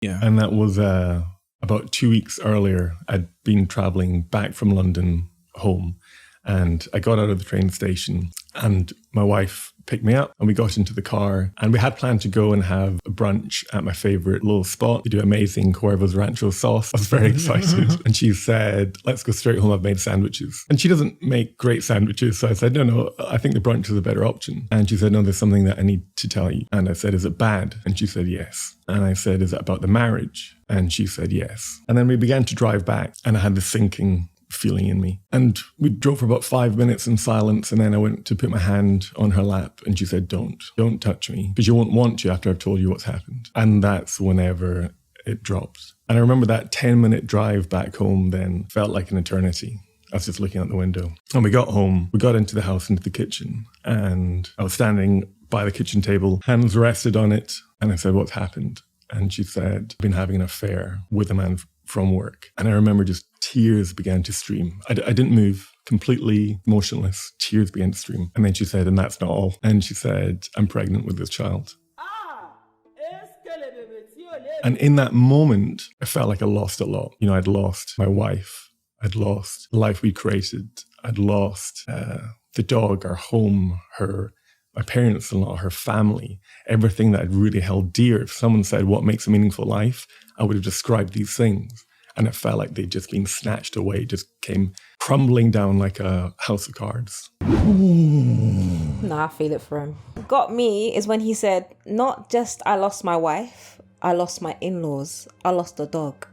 Yeah. And that was about 2 weeks earlier. I'd been traveling back from London home, and I got out of the train station and my wife picked me up and we got into the car, and we had planned to go and have a brunch at my favorite little spot. They do amazing Cuervo's Rancho sauce. I was very excited. And she said, let's go straight home. I've made sandwiches. And she doesn't make great sandwiches. So I said, no, I think the brunch is a better option. And she said, no, there's something that I need to tell you. And I said, is it bad? And she said, yes. And I said, is it about the marriage? And she said, yes. And then we began to drive back, and I had this sinking feeling in me. And we drove for about 5 minutes in silence, and then I went to put my hand on her lap, and she said, don't touch me, because you won't want to after I've told you what's happened. And that's whenever it dropped. And I remember that 10-minute drive back home then felt like an eternity. I was just looking out the window. And we got home, we got into the house, into the kitchen, and I was standing by the kitchen table, hands rested on it, and I said, what's happened? And she said, I've been having an affair with a man from work. And I remember just tears began to stream. I didn't move, completely motionless. Tears began to stream. And then she said, and that's not all. And she said, I'm pregnant with this child. And in that moment, I felt like I lost a lot. You know, I'd lost my wife. I'd lost the life we created. I'd lost the dog, our home, my parents-in-law, her family, everything that I'd really held dear. If someone said, what makes a meaningful life? I would have described these things. And it felt like they'd just been snatched away, just came crumbling down like a house of cards. No, I feel it for him. Got me is when he said, not just I lost my wife, I lost my in-laws, I lost the dog.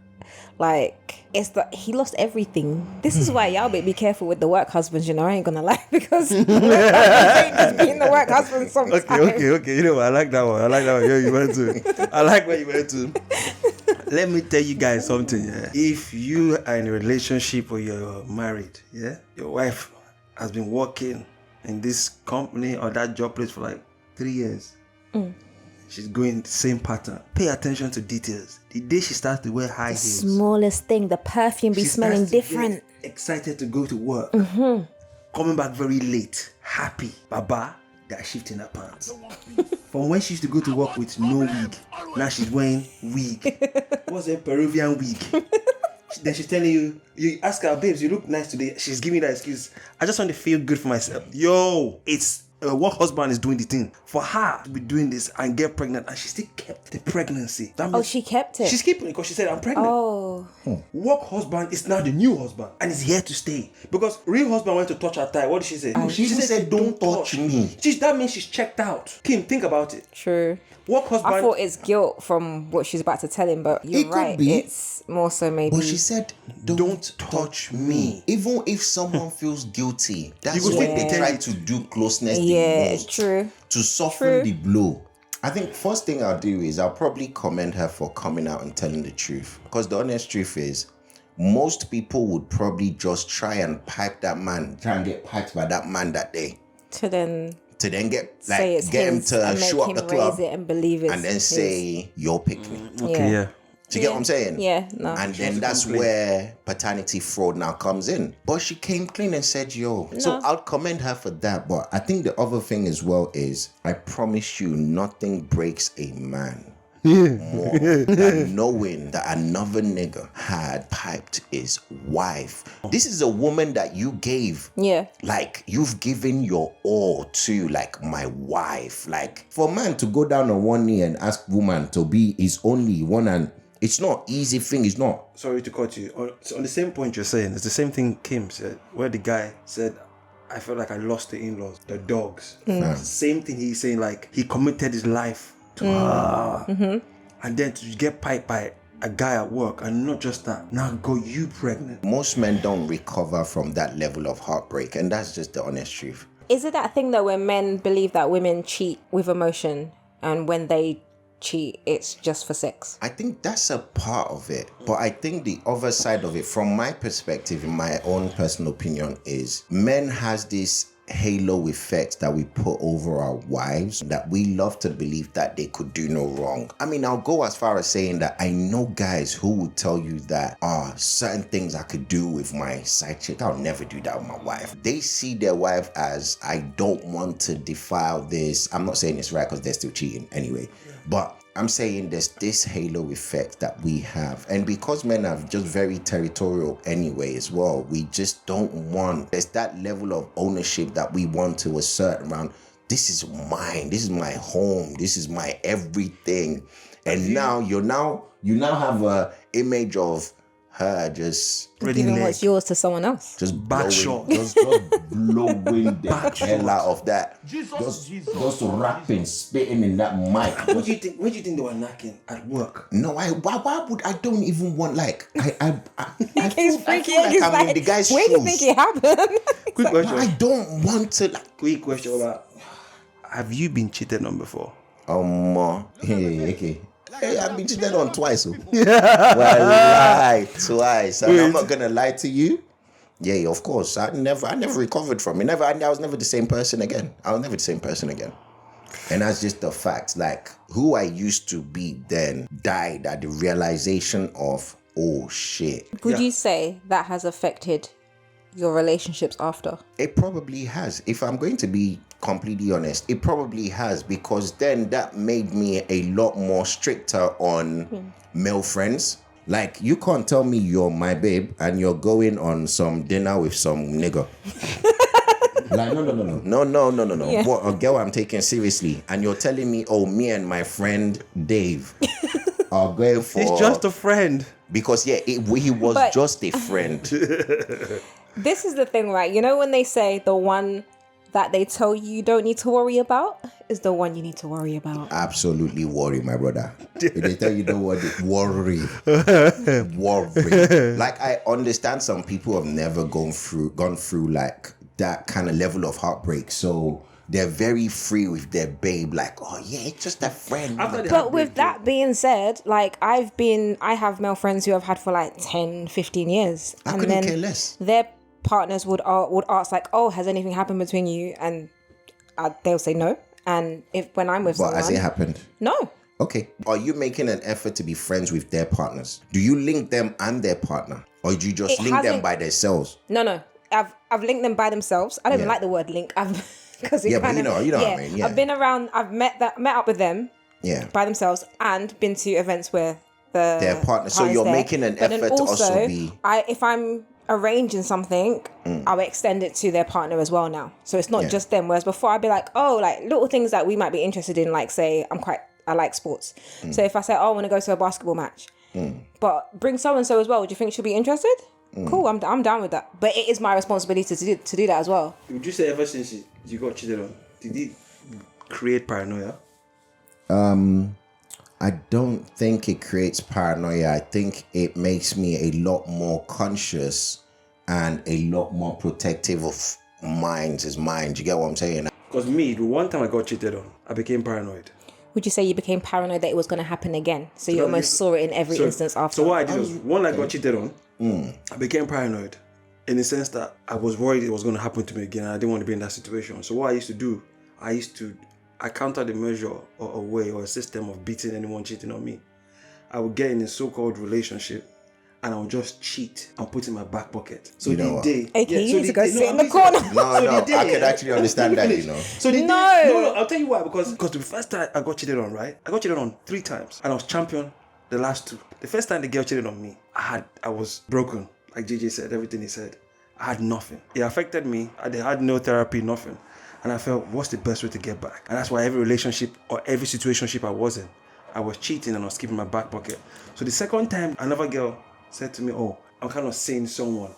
Like, it's that he lost everything. This is why y'all be careful with the work husbands, you know, I ain't gonna lie, because the work husbands ain't just being the work husbands sometimes. Okay. You know what? I like that one. Yeah, you went to. I like where you went to. Let me tell you guys something. Yeah? If you are in a relationship or you're married, yeah, your wife has been working in this company or that job place for like 3 years. She's going the same pattern. Pay attention to details. The day she starts to wear high heels, smallest thing, the perfume be smelling different. Excited to go to work. Coming back very late. Happy. Baba, they're shifting her pants. From when she used to go to work with no wig, now she's wearing wig. What's a Peruvian wig? Then she's telling you ask her, babes, you look nice today. She's giving that excuse. I just want to feel good for myself. Yo, it's what husband is doing the thing for her to be doing this and get pregnant, and she still kept the pregnancy. She kept it. She's keeping it because she said, I'm pregnant. Work husband is now the new husband and is here to stay, because real husband went to touch her thigh. What did she say? She said, don't touch me. That means she's checked out. Kim, think about it. True. Work husband. I thought it's guilt from what she's about to tell him, but you're right. It's more so maybe. But she said, don't touch me. Even if someone feels guilty, that's what they try to do closeness the most. True. To soften the blow. I think first thing I'll do is I'll probably commend her for coming out and telling the truth. Because the honest truth is, most people would probably just try and get piped by that man that day. To then get him to show up the club it and believe it, and then say you're pick me. Okay, yeah. Do you get what I'm saying? Yeah, no. And then that's where paternity fraud now comes in. But she came clean and said, yo. No. So I'll commend her for that. But I think the other thing as well is, I promise you, nothing breaks a man more than knowing that another nigga had piped his wife. This is a woman that you gave. Yeah. Like, you've given your all to, like, my wife. Like, for a man to go down on one knee and ask woman to be his only one, and it's not easy thing. It's not. Sorry to cut you. On the same point you're saying, it's the same thing Kim said, where the guy said, I felt like I lost the in-laws, the dogs. It's the same thing he's saying, like, he committed his life to her. And then to get piped by a guy at work, and not just that, now got you pregnant. Most men don't recover from that level of heartbreak, and that's just the honest truth. Is it that thing though where men believe that women cheat with emotion, and when they cheat, it's just for sex? I think that's a part of it. But I think the other side of it, from my perspective, in my own personal opinion, is men has this halo effect that we put over our wives, that we love to believe that they could do no wrong. I mean, I'll go as far as saying that I know guys who would tell you that certain things I could do with my side chick, I'll never do that with my wife. They see their wife as, I don't want to defile this. I'm not saying it's right because they're still cheating anyway, but I'm saying there's this halo effect that we have. And because men are just very territorial anyway as well, we just don't want, there's that level of ownership that we want to assert around, this is mine, this is my home, this is my everything. And now you now have a image of her just Giving what's yours to someone else. just Back blowing, shot. just blowing the hell out of that. Just rapping, spitting in that mic. Where do you think they were knocking at work? No, why would I don't even want like I He's feel freaking like I'm in the guy's where do you shoes. think it happened? Quick question. I don't want to like Quick question about, have you been cheated on before? okay. Hey, I've been cheated on twice. Oh. Well, lie twice. And I'm not gonna lie to you. Yeah, of course. I never recovered from it. I was never the same person again. And that's just the fact. Like, who I used to be then died at the realization of, oh shit. Would you say that has affected your relationships after? It probably has. If I'm going to be completely honest, it probably has, because then that made me a lot more stricter on male friends. Like, you can't tell me you're my babe and you're going on some dinner with some nigga. Like, no. Yeah. What, a girl I'm taking seriously, and you're telling me, oh, me and my friend Dave are going for... He's just a friend. Because, yeah, he was But- just a friend. This is the thing, right? You know when they say the one that they tell you don't need to worry about is the one you need to worry about. Absolutely worry, my brother. If they tell you don't worry. Like, I understand some people have never gone through like that kind of level of heartbreak, so they're very free with their babe, like, oh yeah, it's just a friend. But with that being said, like I have male friends who I've had for like 10, 15 years. I and couldn't then care less. their partners would ask like, oh, has anything happened between you? And they'll say no. And when I'm with But someone... has it happened? No. Okay. Are you making an effort to be friends with their partners? Do you link them and their partner? Or do you just It link them hasn't- by themselves? No. I've linked them by themselves. I don't even Yeah. like the word link. Because Yeah, but you know what I mean, yeah. I've been around. I've met up with them Yeah. by themselves and been to events where their partner. So you're making an But then effort to also be- if I'm arranging something, I'll extend it to their partner as well now. So it's not Yeah. just them. Whereas before I'd be like, oh, like little things that we might be interested in, like say I like sports. So if I say, oh, I want to go to a basketball match, but bring so and so as well, do you think she'll be interested? Cool, I'm down with that. But it is my responsibility to do that as well. Would you say ever since you got cheated on, did it create paranoia? I don't think it creates paranoia. I think it makes me a lot more conscious and a lot more protective of minds is mine. Do you get what I'm saying? Because me, the one time I got cheated on, I became paranoid. Would you say you became paranoid that it was going to happen again? So you almost saw it in every instance after. So what I did was, when I got cheated on, I became paranoid in the sense that I was worried it was going to happen to me again. And I didn't want to be in that situation. So what I used to do, I counted a measure or a way or a system of beating anyone cheating on me. I would get in a so-called relationship and I would just cheat and put it in my back pocket. So You know the what? day... Okay, you so need to go day- sit in no, the corner. No, the day- I could actually understand Let me that, finish. you know. So the No. day, no, I'll tell you why. Because the first time I got cheated on, right? I got cheated on 3 times, and I was champion the last 2. The first time the girl cheated on me, I was broken. Like JJ said, everything he said, I had nothing. It affected me. I had no therapy, nothing, and I felt, what's the best way to get back? And that's why every relationship or every situationship I was in, I was cheating and I was keeping my back pocket. So the second time, another girl said to me, oh, I'm kind of seeing someone.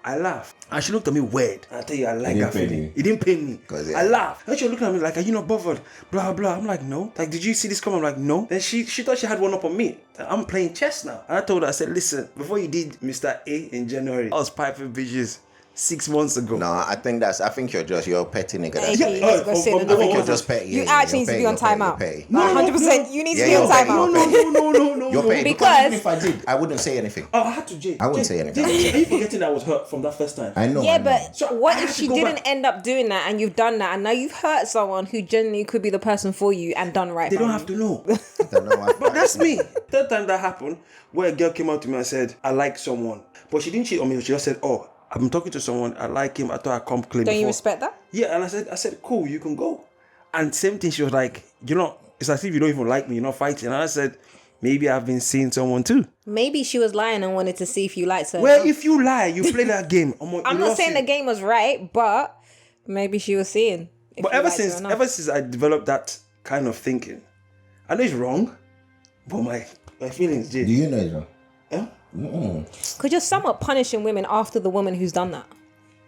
I laughed. And she looked at me weird. And I tell you, I like didn't that pain feeling. you. It didn't pain me. 'Cause, I laughed. And she was looking at me like, are you not bothered? Blah, blah. I'm like, no. Like, did you see this come? I'm like, no. Then she thought she had one up on me. I'm playing chess now. And I told her, I said, listen, before you did Mr. A in January, I was piping bitches 6 months ago. No, I think you're a petty nigga. Hey, That's you it. need to go sit in the I think you're corner. just petty. You Yeah, actually need you're to be on petty, timeout. you're petty. 100%. You need to Yeah, be on you're petty, timeout. No. You're petty. Because- Even if I did, I wouldn't say anything. Oh, I had to, Jay. I wouldn't say anything. Jay, are you forgetting that I was hurt from that first time? I know. Yeah, I know. but So what I if had to she go didn't back. end up doing that and you've done that and now you've hurt someone who genuinely could be the person for you and done right They by don't you? have to know. I don't know. But that's me. Third time that happened, where a girl came out to me and said, I like someone. But she didn't cheat on me. She just said, oh, I've been talking to someone. I like him. I thought I'd come clean Don't before. you respect that? Yeah, and I said, cool, you can go. And same thing, she was like, you know, It's as if you don't even like me. You're not fighting. And I said, maybe I've been seeing someone too. Maybe she was lying and wanted to see if you liked her. Well, if you lie, you play that game. I'm not saying the game was right, but maybe she was seeing. But ever since I developed that kind of thinking, I know it's wrong, but my feelings did. Do you know it's wrong? Yeah? Because you're somewhat punishing women after the woman who's done that.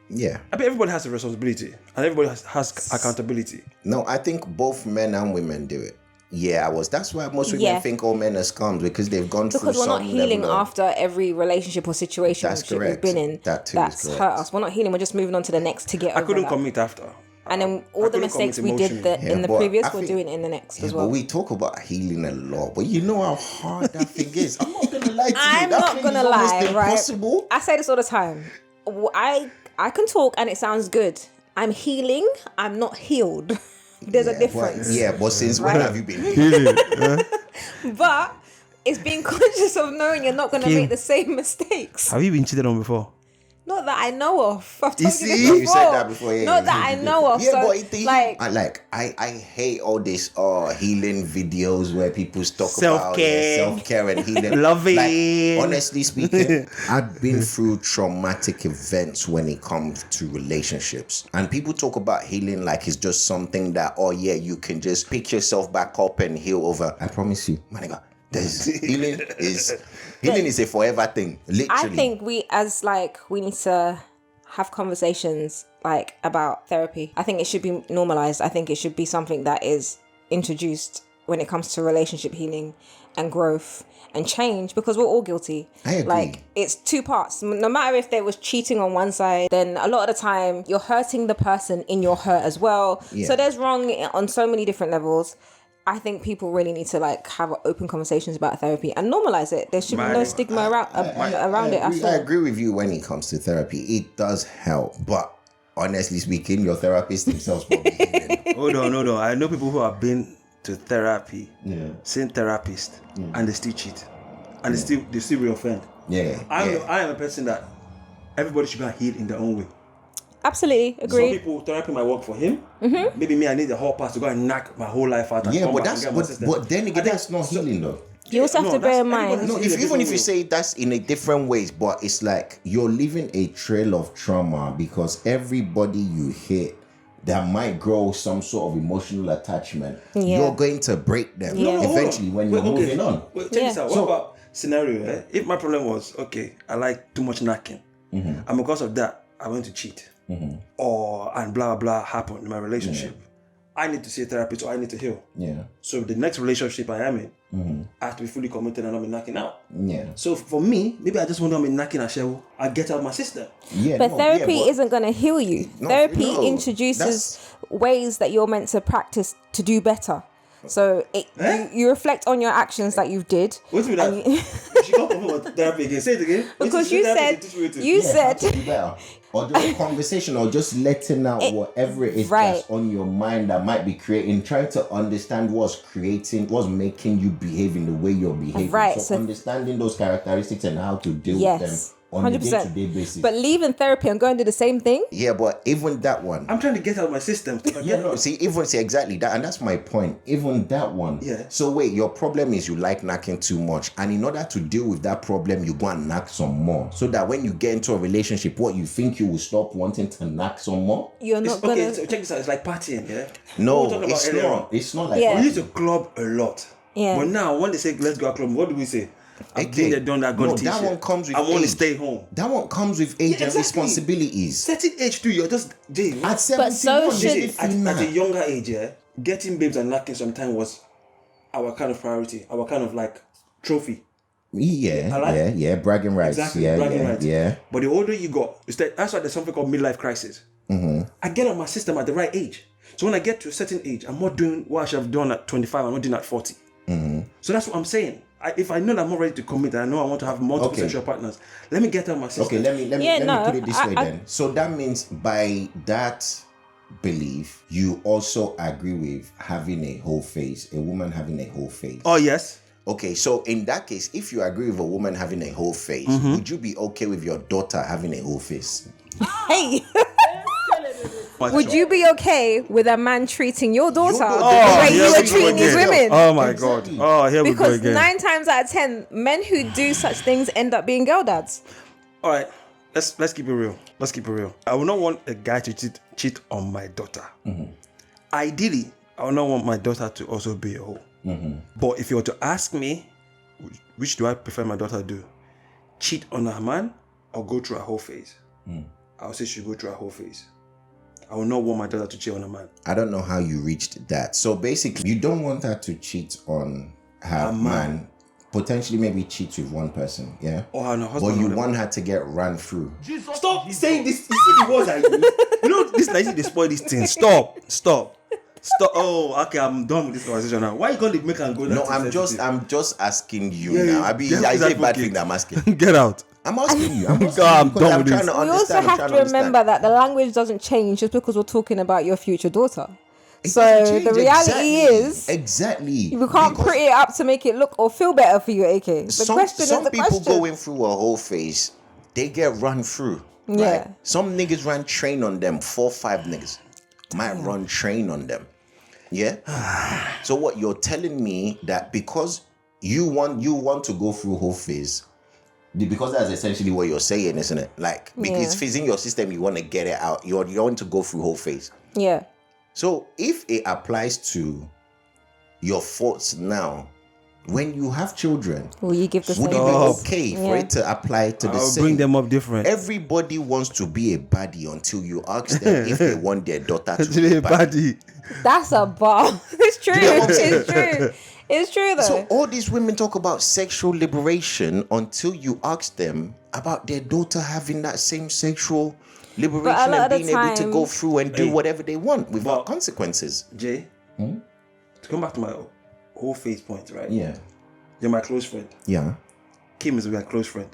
Yeah. I mean, everybody has a responsibility and everybody has accountability. No, I think both men and women do it. Yeah, that's why most women think all men are scums because they've gone through some Because we're not healing level of- after every relationship or situation That's we've correct. been in That too is that's correct. hurt us. We're not healing. We're just moving on to the next to get over I couldn't that. commit after. And then all the couldn't mistakes commit we did emotionally. in the but previous, I we're think- doing in the next Yeah, as well. but we talk about healing a lot, but you know how hard that thing is. I'm not gonna lie to you. I'm That not thing gonna is almost lie, right? impossible. I say this all the time. I can talk and it sounds good. I'm healing. I'm not healed. There's a difference. But since when have you been healing? But it's being conscious of knowing you're not going to Kim. make the same mistakes. Have you been cheated on before? Not that I know of. I've told you see? this You before. said that before. Yeah, Not that I know of. Yeah, so, but I hate all this healing videos where people talk about self-care and healing. Loving. Like, honestly speaking, I've been through traumatic events when it comes to relationships, and people talk about healing like it's just something that you can just pick yourself back up and heal over. I promise you, my nigga. Healing is a forever thing. Literally. I think we need to have conversations about therapy. I think it should be normalized. I think it should be something that is introduced when it comes to relationship healing and growth and change, because we're all guilty. I agree. It's two parts. No matter if there was cheating on one side, then a lot of the time you're hurting the person in your hurt as well. Yeah. So there's wrong on so many different levels. I think people really need to have open conversations about therapy and normalize it. There should be no stigma around it at all. I agree with you when it comes to therapy. It does help, but honestly speaking, your therapist themselves probably healing. Hold on. I know people who have been to therapy, same therapist, and they still cheat, and they still reoffend. Yeah. I am a person that everybody should go and heal in their own way. Absolutely, Some agreed. people, therapy might work for him. Mm-hmm. Maybe me, I need the whole pass to go and knock my whole life out. And come back and get my system. But then again, that's not healing though. You also have to bear in mind. No, even if you say that's in a different ways, but it's like you're leaving a trail of trauma because everybody you hit that might grow some sort of emotional attachment, you're going to break them eventually when you're moving on. Check this out. What about scenario? If my problem was, I like too much knocking, and because of that, I went to cheat, and blah blah happened in my relationship. I need to see a therapist or I need to heal. Yeah. So the next relationship I am in, I have to be fully committed and not be knocking out. Yeah. So for me, maybe I just want to be knocking a shell. I get out of my system. Yeah. But therapy isn't going to heal you. Therapy no, introduces ways that you're meant to practice to do better. So you reflect on your actions that you did. What's with that? She can't come with therapy again. Say it again. Because you said to be better. Or just a conversation, or just letting out whatever it is that's on your mind that might be creating, trying to understand what's making you behave in the way you're behaving. Right. So understanding those characteristics and how to deal with them on a day-to-day basis. But leaving therapy and going to do the same thing? Yeah, but even that one. I'm trying to get out of my system. See exactly that, and that's my point. Even that one. Yeah. So wait, your problem is you like knocking too much, and in order to deal with that problem, you go and knock some more, so that when you get into a relationship, what you think you will stop wanting to knock some more. You're not gonna. Okay, so check this out. It's like partying, yeah. No, it's not. It's not like. We used to club a lot. Yeah. But now when they say let's go club, what do we say? I've been there, done that, gone that one comes with I want to age. stay home. That one comes with age and responsibilities. Certain age too, you're just At 71, so at a younger age, getting babes and knocking sometimes was our kind of priority, our kind of like trophy. Yeah, bragging rights. Exactly, bragging rights. Yeah. But the older you go, that's why there's something called midlife crisis. I get on my system at the right age. So when I get to a certain age, I'm not doing what I should have done at 25, I'm not doing at 40. So that's what I'm saying. If I know that I'm not ready to commit and I know I want to have multiple sexual partners, let me get out of my system. Okay, let me put it this way then. So that means by that belief, you also agree with having a whole face, a woman having a whole face. Oh, yes. Okay, so in that case, if you agree with a woman having a whole face, would you be okay with your daughter having a whole face? Hey! Would you be okay with a man treating your daughter the Oh, way here you were we go treating these again. women? Oh my Exactly. God. Oh, here we go Because again. 9 times out of 10, men who do such things end up being girl dads. All right, let's keep it real. Let's keep it real. I would not want a guy to cheat on my daughter. Ideally, I would not want my daughter to also be a hoe. But if you were to ask me, which do I prefer my daughter to do? Cheat on her man or go through a whole phase? I would say she should go through a whole phase. I would not want my daughter to cheat on a man. I don't know how you reached that. So basically, you don't want her to cheat on her man. Potentially maybe cheat with one person, yeah? Or her husband. But you want her to get run through. Stop saying this. You see the words I use? You know, this like they spoil this thing. Stop. Oh, okay, I'm done with this conversation now. Why you gonna make her go? No, I'm just asking you now. I mean, I say bad thing that I'm asking. Get out. I'm asking you. I'm done with trying this. to We also understand. have to remember that the language doesn't change just because we're talking about your future daughter. It So doesn't change. the reality is, exactly. we can't Because pretty it up to make it look or feel better for you, AK. The question is some the people question. going through a whole phase, they get run through. Yeah. Right? Some niggas run train on them. 4, 5 niggas might run train on them. Yeah. So what you're telling me that because you want to go through whole phase, because that's essentially what you're saying, isn't it? Like because it's in your system, you want to get it out. You want to go through whole phase. Yeah. So if it applies to your thoughts now, when you have children, Will you give the would same it be grace? okay for Yeah. it to apply to the I'll same? bring them up different. Everybody wants to be a baddie until you ask them if they want their daughter to To be be a a baddie. baddie. That's a bar. It's true. You know what I'm saying? It's true. It's true though. So all these women talk about sexual liberation until you ask them about their daughter having that same sexual liberation lot and of the being able to go time- through and do Hey. whatever they want without But- consequences. Jay, to come back to my whole face point, right? Yeah. You're my close friend. Yeah. Kim is my close friend.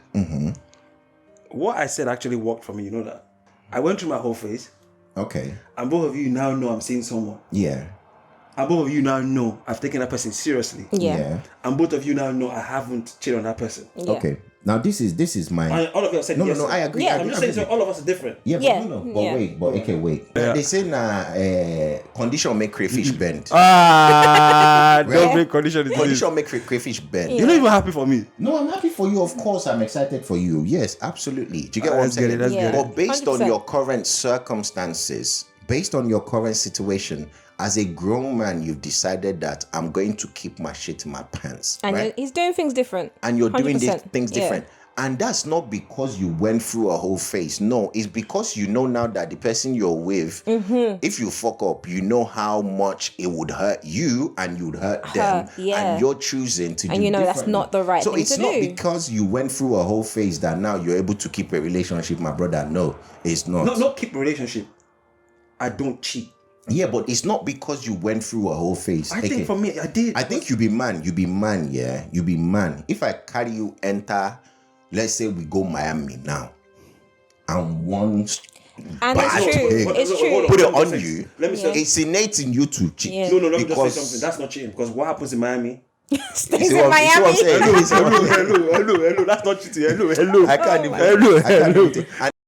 What I said actually worked for me, you know that? I went through my whole phase, Okay. and both of you now know I'm seeing someone. Yeah. And both of you now know I've taken that person seriously. yeah. And both of you now know I haven't cheated on that person. Yeah. Okay. Now this is my And all of you have said no, yes. no, I agree. Yeah, I I'm agree, just I saying, so agree. all of us are different. Yeah, but Yeah, no, but yeah. wait. Yeah. They say condition make crayfish bend. Don't make condition. Condition make crayfish bend. You're not even happy for me. No, I'm happy for you. Of course, I'm excited for you. Yes, absolutely. Do you get what I'm Let's get saying? it, let's get it. But based on 100%. your current circumstances, based on your current situation, as a grown man, you've decided that I'm going to keep my shit in my pants, And right? he's doing things different. And you're doing these 100%. things Yeah. different. And that's not because you went through a whole phase. No, it's because you know now that the person you're with, if you fuck up, you know how much it would hurt you and you'd hurt them. yeah. And you're choosing to do you know that's differently. not the right so thing it's to not do. because you went through a whole phase that now you're able to keep a relationship, my brother. No, it's not. No, not keep a relationship. I don't cheat. Yeah, but it's not because you went through a whole phase. I think for me, I did. I think you be man, yeah. You be man. If I carry you enter, let's say we go Miami now, and one And bad it's true. thing It's Hold true. put it Let me on say- you, let me say- it's innate in you to cheat. Yeah. No, let me just say Because- something. That's not cheating. Because what happens in Miami? Stays You see in what I'm- you see what I'm Miami. saying? You see what I'm saying? Hello. That's not cheating. Hello. I can't even. Hello. I can't even. And